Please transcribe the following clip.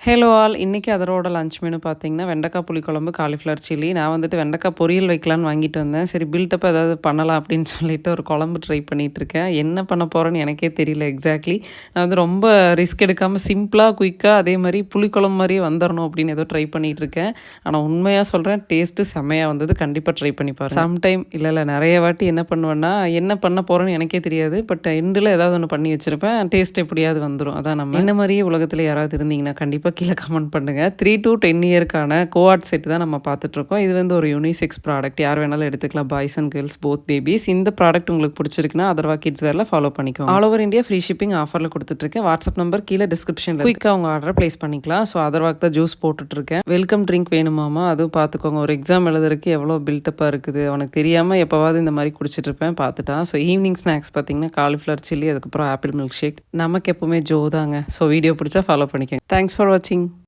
Hello all இன்றைக்கி அதரோட lunch menu பார்த்தீங்கன்னா வெண்டைக்காய் புளிக்குழம்பு காலிஃப்ளவர் சில்லி. நான் வந்துட்டு வெண்டைக்காய் பொரியல் வைக்கலான்னு வாங்கிட்டு வந்தேன். சரி பில்டப் ஏதாவது பண்ணலாம் அப்படின்னு சொல்லிட்டு ஒரு குழம்பு ட்ரை பண்ணிகிட்ருக்கேன். என்ன பண்ண போகிறேன்னு எனக்கே தெரியல எக்ஸாக்ட்லி. நான் வந்து ரொம்ப ரிஸ்க் எடுக்காமல் சிம்பிளாக குயிக்காக அதே மாதிரி புளிக்குழம்பு மாதிரியே வந்துடணும் அப்படின்னு ஏதோ ட்ரை பண்ணிகிட்ருக்கேன். ஆனால் உண்மையாக சொல்கிறேன், டேஸ்ட்டு செம்மையாக வந்தது. கண்டிப்பாக ட்ரை பண்ணி பாருங்கள். சம்டைம் இல்லை நிறைய வாட்டி என்ன பண்ணுவேன்னா, என்ன பண்ண போகிறேன்னு எனக்கே தெரியாது. பட் எண்டில் ஏதாவது ஒன்று பண்ணி வச்சுருப்பேன். டேஸ்ட் எப்படியாவது வந்துடும். அதான் நம்ம என்ன மாதிரியே உலகத்தில் யாராவது இருந்தீங்கன்னா கண்டிப்பாக கீழே கமெண்ட் பண்ணுங்கள். 3 to 10 இயர்க்கான கோஆர்ட் செட் தான் நம்ம பார்த்துட்ருக்கோம். இது வந்து ஒரு யூனிசெக்ஸ் ப்ராடக்ட். யார் வேணாலும் எடுத்துக்கலாம். Boys and girls both babies. இந்த ப்ராடக்ட் உங்களுக்கு பிடிச்சிருக்குன்னா அதர்வா கிட்ஸ் வேரில் ஃபாலோ பண்ணிக்கோங்க. All over India free shipping ஆஃபரில் கொடுத்துட்ருக்கேன். வாட்ஸ்அப் நம்பர் கீழே டிஸ்கிரிப்ஷனில் குயிக்காக உங்கள் ஆர்டரை ப்ளேஸ் பண்ணிக்கலாம். ஸோ அதர்வாக்கு தான் ஜூஸ் போட்டுட்ருக்கேன். வெல்கம் ட்ரிங்க் வேணுமாமா, அதுவும் பார்த்துக்கோங்க. ஒரு எக்ஸாம் எழுதுறதுக்கு எவ்வளோ பில்டப்பாக இருக்குது. அவனுக்கு தெரியாமல் எப்போவாது இந்த மாதிரி குடிச்சிட்ருப்பேன், பார்த்துட்டான். ஸோ ஈவினிங் ஸ்நாக்ஸ் பார்த்தீங்கன்னா காலிஃப்ளவர் சில்லி, அதுக்கப்புறம் ஆப்பிள் மில்க் ஷேக். நமக்கு எப்போவுமே ஜோ தாங்க. ஸோ வீடியோ பிடிச்சா ஃபாலோ பண்ணிக்கோங்க. தேங்க்ஸ் ஃபார் வாட்சிங்.